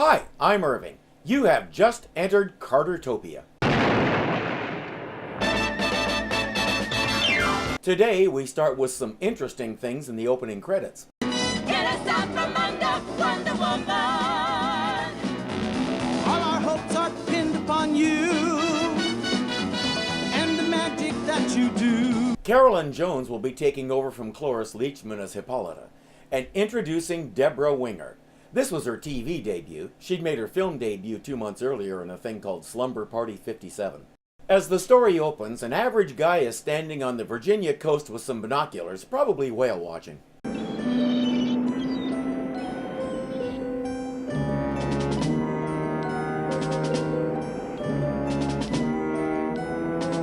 Hi, I'm Irving. You have just entered Cartertopia. Today we start with some interesting things in the opening credits. Get us out from under, Wonder Woman. All our hopes are pinned upon you and the magic that you do. Carolyn Jones will be taking over from Cloris Leachman as Hippolyta, and introducing Debra Winger. This was her TV debut. She'd made her film debut 2 months earlier in a thing called Slumber Party 57. As the story opens, an average guy is standing on the Virginia coast with some binoculars, probably whale watching.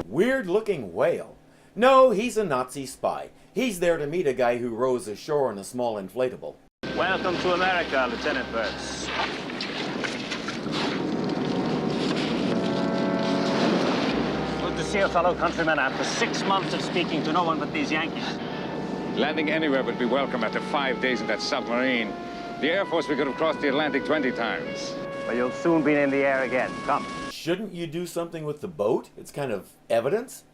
Weird-looking whale. No, he's a Nazi spy. He's there to meet a guy who rows ashore in a small inflatable. Welcome to America, Lieutenant Burns. Good to see a fellow countryman after 6 months of speaking to no one but these Yankees. Landing anywhere would be welcome after 5 days in that submarine. The Air Force, we could have crossed the Atlantic 20 times. Well, you'll soon be in the air again. Come. Shouldn't you do something with the boat? It's kind of evidence.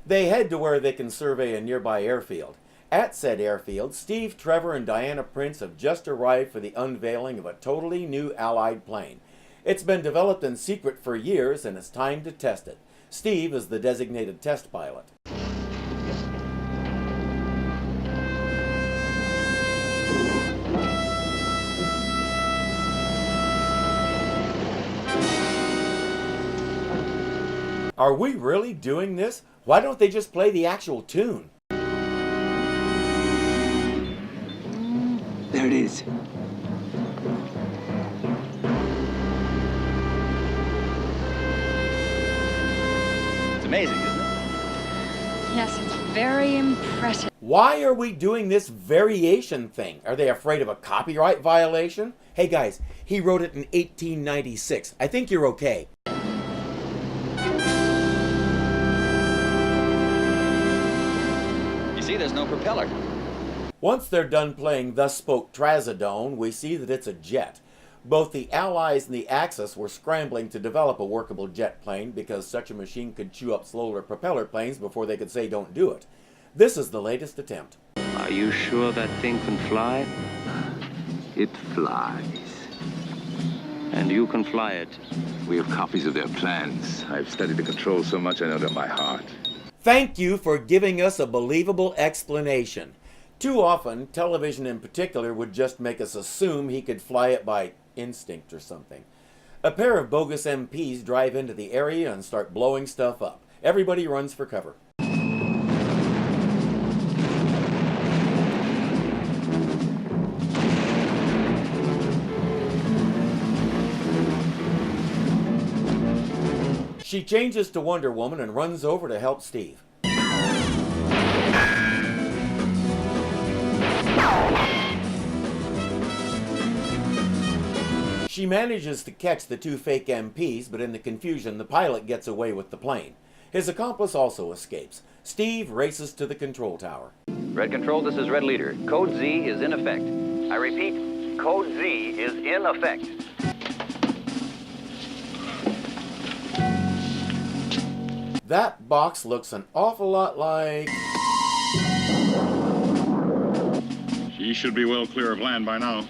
They head to where they can survey a nearby airfield. At said airfield, Steve, Trevor, and Diana Prince have just arrived for the unveiling of a totally new Allied plane. It's been developed in secret for years, and it's time to test it. Steve is the designated test pilot. Are we really doing this? Why don't they just play the actual tune? There it is. It's amazing, isn't it? Yes, it's very impressive. Why are we doing this variation thing? Are they afraid of a copyright violation? Hey guys, he wrote it in 1896. I think you're okay. You see, there's no propeller. Once they're done playing Thus Spoke Trazodone, we see that it's a jet. Both the Allies and the Axis were scrambling to develop a workable jet plane because such a machine could chew up slower propeller planes before they could say don't do it. This is the latest attempt. Are you sure that thing can fly? It flies. And you can fly it? We have copies of their plans. I've studied the controls so much I know them by heart. Thank you for giving us a believable explanation. Too often, television in particular would just make us assume he could fly it by instinct or something. A pair of bogus MPs drive into the area and start blowing stuff up. Everybody runs for cover. She changes to Wonder Woman and runs over to help Steve. She manages to catch the two fake MPs, but in the confusion, the pilot gets away with the plane. His accomplice also escapes. Steve races to the control tower. Red Control, this is Red Leader. Code Z is in effect. I repeat, Code Z is in effect. That box looks an awful lot like... She should be well clear of land by now.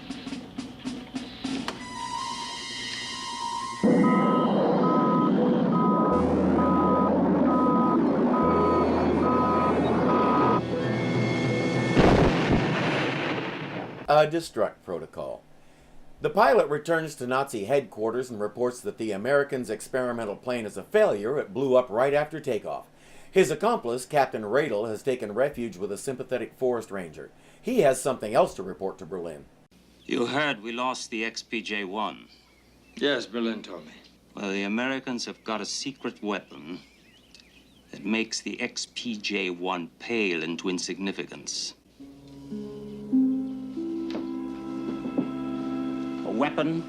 A destruct protocol. The pilot returns to Nazi headquarters and reports that the Americans' experimental plane is a failure. It blew up right after takeoff. His accomplice, Captain Radel, has taken refuge with a sympathetic forest ranger. He has something else to report to Berlin. You heard we lost the XPJ-1. Yes, Berlin told me. Well, the Americans have got a secret weapon that makes the XPJ-1 pale into insignificance. A weapon,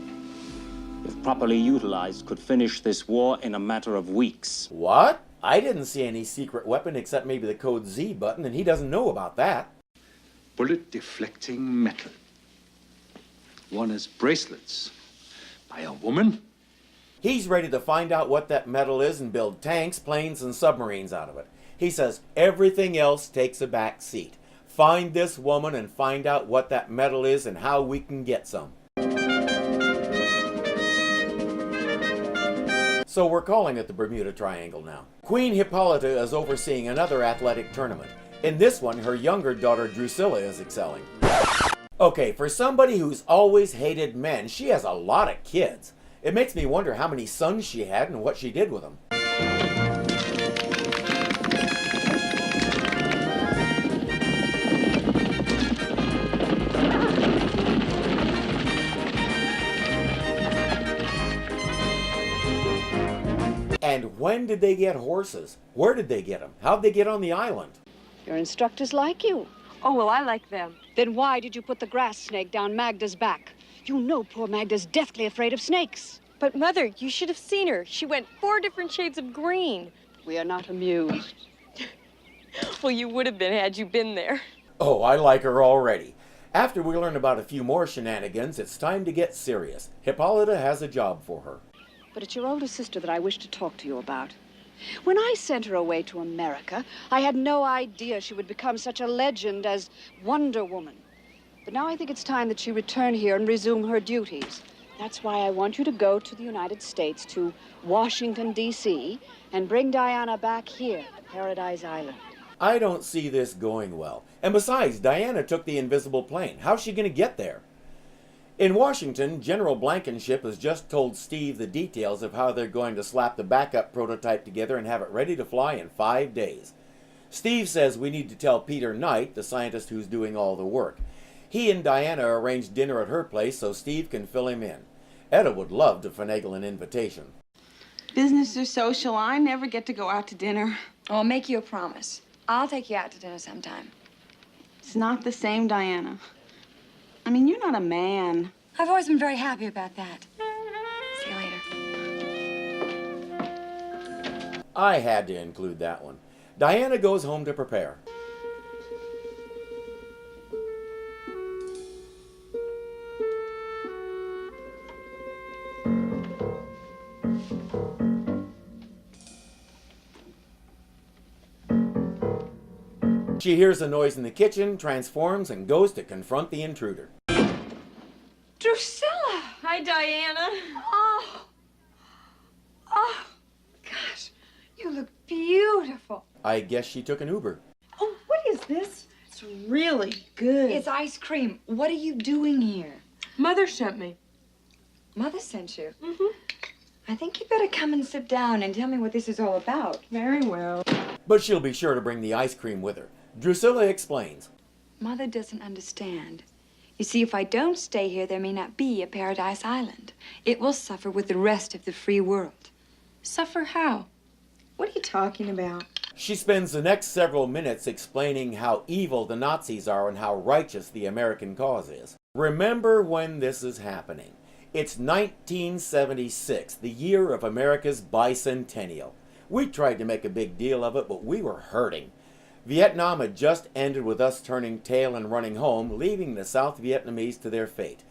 if properly utilized, could finish this war in a matter of weeks. What? I didn't see any secret weapon except maybe the code Z button, and he doesn't know about that. Bullet deflecting metal. One has bracelets, By a woman? He's ready to find out what that metal is and build tanks, planes, and submarines out of it. He says everything else takes a back seat. Find this woman and find out what that metal is and how we can get some. So we're calling it the Bermuda Triangle now. Queen Hippolyta is overseeing another athletic tournament. In this one, her younger daughter Drusilla is excelling. Okay, for somebody who's always hated men, she has a lot of kids. It makes me wonder how many sons she had and what she did with them. And when did they get horses? Where did they get them? How'd they get on the island? Your instructors like you. Oh, well, I like them. Then why did you put the grass snake down Magda's back? You know poor Magda's deathly afraid of snakes. But, Mother, you should have seen her. She went 4 different shades of green. We are not amused. Well, you would have been had you been there. Oh, I like her already. After we learn about a few more shenanigans, it's time to get serious. Hippolyta has a job for her. But it's your older sister that I wish to talk to you about. When I sent her away to America, I had no idea she would become such a legend as Wonder Woman. But now I think it's time that she return here and resume her duties. That's why I want you to go to the United States, to Washington, D.C., and bring Diana back here to Paradise Island. I don't see this going well. And besides, Diana took the invisible plane. How's she going to get there? In Washington, General Blankenship has just told Steve the details of how they're going to slap the backup prototype together and have it ready to fly in 5 days. Steve says we need to tell Peter Knight, the scientist who's doing all the work. He and Diana arranged dinner at her place so Steve can fill him in. Etta would love to finagle an invitation. Business or social, I never get to go out to dinner. Oh, I'll make you a promise. I'll take you out to dinner sometime. It's not the same, Diana. I mean, you're not a man. I've always been very happy about that. See you later. I had to include that one. Diana goes home to prepare. She hears a noise in the kitchen, transforms, and goes to confront the intruder. Drusilla! Hi, Diana. Oh, gosh, you look beautiful. I guess she took an Uber. Oh, what is this? It's really good. It's ice cream. What are you doing here? Mother sent me. Mother sent you? Mm-hmm. I think you better come and sit down and tell me what this is all about. Very well. But she'll be sure to bring the ice cream with her. Drusilla explains. Mother doesn't understand. You see, if I don't stay here, there may not be a Paradise Island. It will suffer with the rest of the free world. Suffer how? What are you talking about? She spends the next several minutes explaining how evil the Nazis are and how righteous the American cause is. Remember when this is happening. It's 1976, the year of America's bicentennial. We tried to make a big deal of it, but we were hurting. Vietnam had just ended with us turning tail and running home, leaving the South Vietnamese to their fate.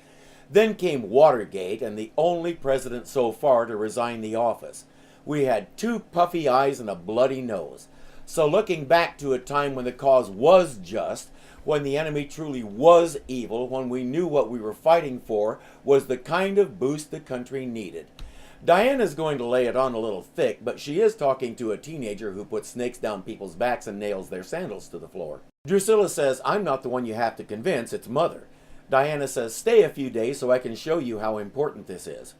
Then came Watergate, and the only president so far to resign the office. We had 2 puffy eyes and a bloody nose. So looking back to a time when the cause was just, when the enemy truly was evil, when we knew what we were fighting for was the kind of boost the country needed. Diana's going to lay it on a little thick, but she is talking to a teenager who puts snakes down people's backs and nails their sandals to the floor. Drusilla says, I'm not the one you have to convince, it's Mother. Diana says, stay a few days so I can show you how important this is.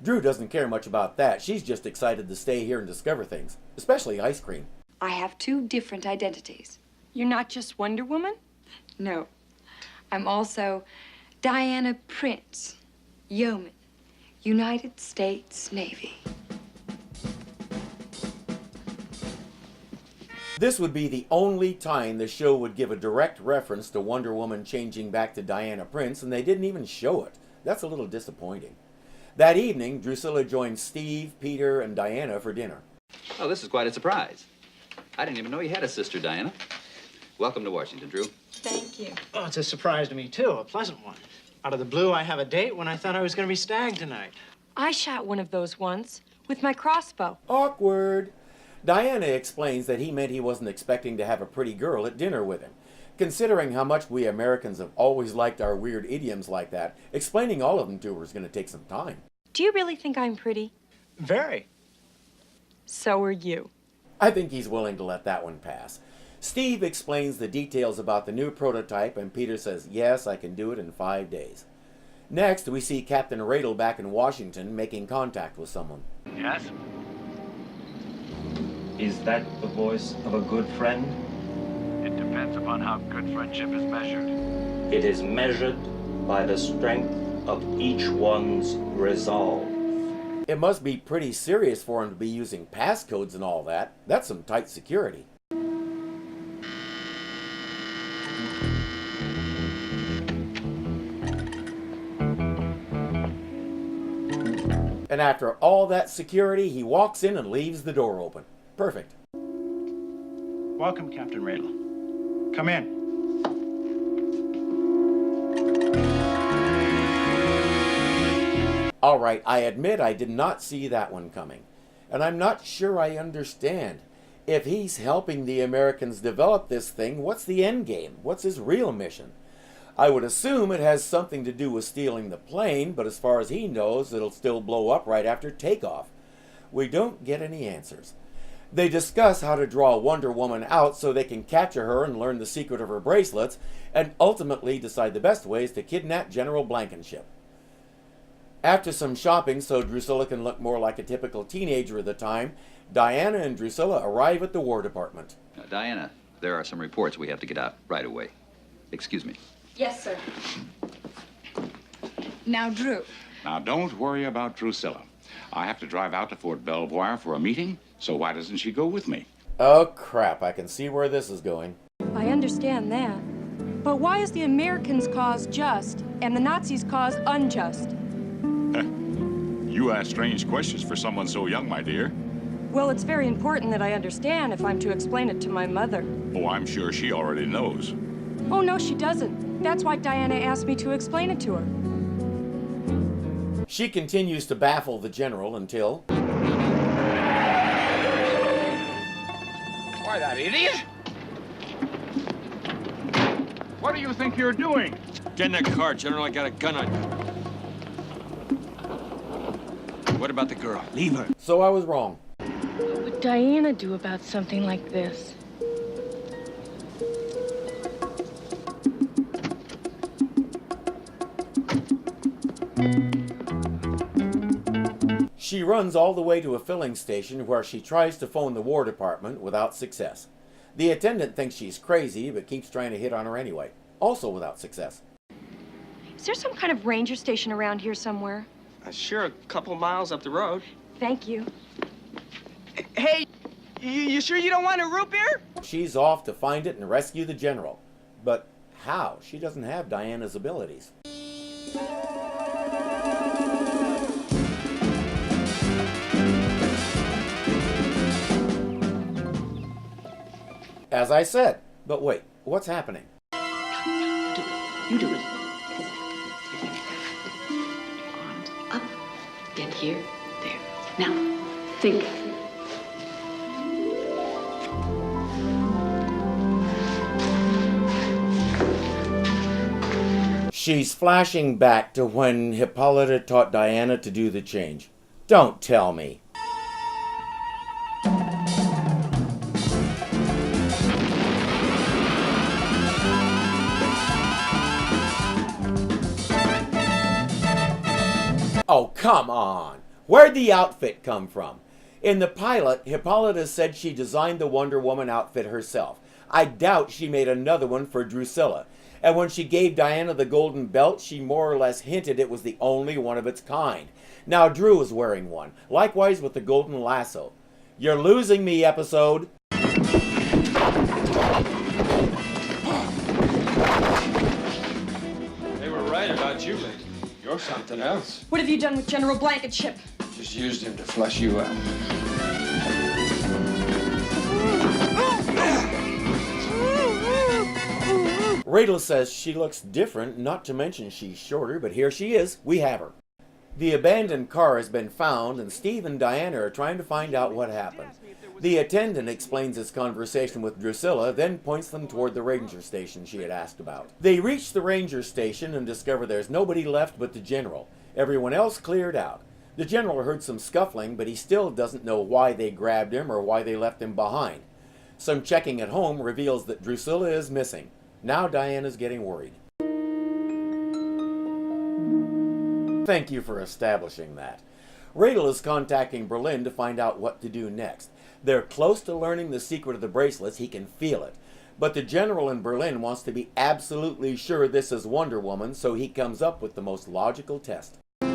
Drew doesn't care much about that. She's just excited to stay here and discover things, especially ice cream. I have 2 different identities. You're not just Wonder Woman? No. I'm also Diana Prince, Yeoman, United States Navy. This would be the only time the show would give a direct reference to Wonder Woman changing back to Diana Prince, and they didn't even show it. That's a little disappointing. That evening, Drusilla joined Steve, Peter, and Diana for dinner. Oh, this is quite a surprise. I didn't even know you had a sister, Diana. Welcome to Washington, Drew. Thank you. Oh, it's a surprise to me, too, a pleasant one. Out of the blue, I have a date when I thought I was going to be stag tonight. I shot one of those once with my crossbow. Awkward. Diana explains that he meant he wasn't expecting to have a pretty girl at dinner with him. Considering how much we Americans have always liked our weird idioms like that, explaining all of them to her is going to take some time. Do you really think I'm pretty? Very. So are you. I think he's willing to let that one pass. Steve explains the details about the new prototype, and Peter says, yes, I can do it in 5 days. Next, we see Captain Radel back in Washington making contact with someone. Yes? Is that the voice of a good friend? It depends upon how good friendship is measured. It is measured by the strength of each one's resolve. It must be pretty serious for him to be using passcodes and all that. That's some tight security. And after all that security, he walks in and leaves the door open. Perfect. Welcome, Captain Radel. Come in. All right, I admit I did not see that one coming. And I'm not sure I understand. If he's helping the Americans develop this thing, what's the end game? What's his real mission? I would assume it has something to do with stealing the plane, but as far as he knows, it'll still blow up right after takeoff. We don't get any answers. They discuss how to draw Wonder Woman out so they can capture her and learn the secret of her bracelets, and ultimately decide the best ways to kidnap General Blankenship. After some shopping so Drusilla can look more like a typical teenager of the time, Diana and Drusilla arrive at the War Department. Diana, there are some reports we have to get out right away. Excuse me. Yes, sir. Now, Drew. Now, don't worry about Drusilla. I have to drive out to Fort Belvoir for a meeting, so why doesn't she go with me? Oh, crap. I can see where this is going. I understand that. But why is the Americans' cause just and the Nazis' cause unjust? You ask strange questions for someone so young, my dear. Well, it's very important that I understand if I'm to explain it to my mother. Oh, I'm sure she already knows. Oh, no, she doesn't. That's why Diana asked me to explain it to her. She continues to baffle the general until... Why, that idiot! What do you think you're doing? Get in that car, General. I got a gun on you. What about the girl? Leave her. So I was wrong. What would Diana do about something like this? She runs all the way to a filling station where she tries to phone the War Department without success. The attendant thinks she's crazy, but keeps trying to hit on her anyway, also without success. Is there some kind of ranger station around here somewhere? Sure, a couple miles up the road. Thank you. Hey, you sure you don't want a root beer? She's off to find it and rescue the general. But how? She doesn't have Diana's abilities. As I said. But wait, what's happening? You do it. Arms up. Get here. There. Now, think. She's flashing back to when Hippolyta taught Diana to do the change. Don't tell me. Oh, come on. Where'd the outfit come from? In the pilot, Hippolyta said she designed the Wonder Woman outfit herself. I doubt she made another one for Drusilla. And when she gave Diana the golden belt, she more or less hinted it was the only one of its kind. Now Drew is wearing one. Likewise with the golden lasso. You're losing me, episode. They were right about you, lady. You're something else. What have you done with General Blankenship? Just used him to flush you out. Radel says she looks different, not to mention she's shorter, but here she is. We have her. The abandoned car has been found, and Steve and Diana are trying to find out what happened. The attendant explains his conversation with Drusilla, then points them toward the ranger station she had asked about. They reach the ranger station and discover there's nobody left but the general. Everyone else cleared out. The general heard some scuffling, but he still doesn't know why they grabbed him or why they left him behind. Some checking at home reveals that Drusilla is missing. Now Diana's getting worried. Thank you for establishing that. Radel is contacting Berlin to find out what to do next. They're close to learning the secret of the bracelets, he can feel it. But the general in Berlin wants to be absolutely sure this is Wonder Woman, so he comes up with the most logical test. This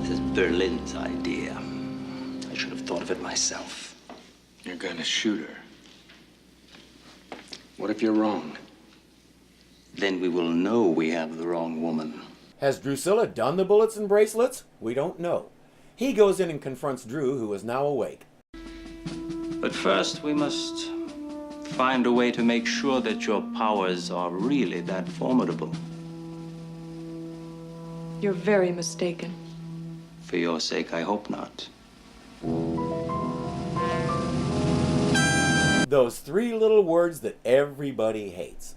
is Berlin's idea. I should have thought of it myself. You're gonna shoot her. What if you're wrong? Then we will know we have the wrong woman. Has Drusilla done the bullets and bracelets? We don't know. He goes in and confronts Drew, who is now awake. But first, we must find a way to make sure that your powers are really that formidable. You're very mistaken. For your sake, I hope not. Those three little words that everybody hates.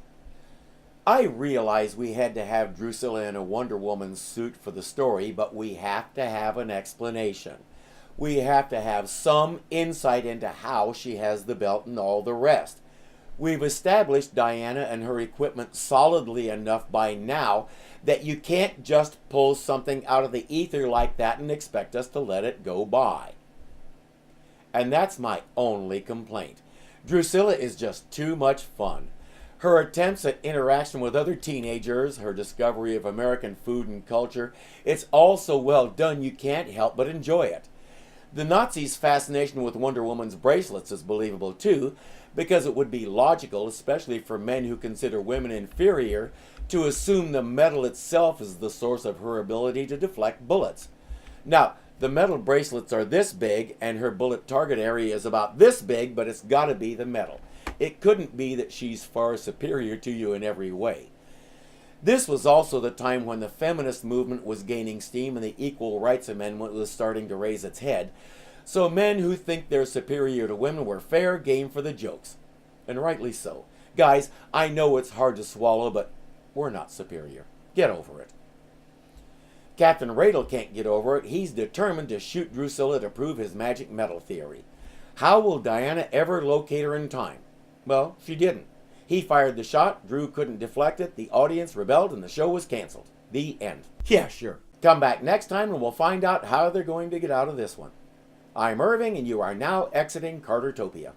I realize we had to have Drusilla in a Wonder Woman suit for the story, but we have to have an explanation. We have to have some insight into how she has the belt and all the rest. We've established Diana and her equipment solidly enough by now that you can't just pull something out of the ether like that and expect us to let it go by. And that's my only complaint. Drusilla is just too much fun. Her attempts at interaction with other teenagers, her discovery of American food and culture, it's all so well done you can't help but enjoy it. The Nazis' fascination with Wonder Woman's bracelets is believable too, because it would be logical, especially for men who consider women inferior, to assume the metal itself is the source of her ability to deflect bullets. Now, the metal bracelets are this big, and her bullet target area is about this big, but it's got to be the metal. It couldn't be that she's far superior to you in every way. This was also the time when the feminist movement was gaining steam and the Equal Rights Amendment was starting to raise its head. So men who think they're superior to women were fair game for the jokes. And rightly so. Guys, I know it's hard to swallow, but we're not superior. Get over it. Captain Radel can't get over it. He's determined to shoot Drusilla to prove his magic metal theory. How will Diana ever locate her in time? Well, she didn't. He fired the shot, Drew couldn't deflect it, the audience rebelled, and the show was canceled. The end. Yeah, sure. Come back next time and we'll find out how they're going to get out of this one. I'm Irving, and you are now exiting Cartertopia.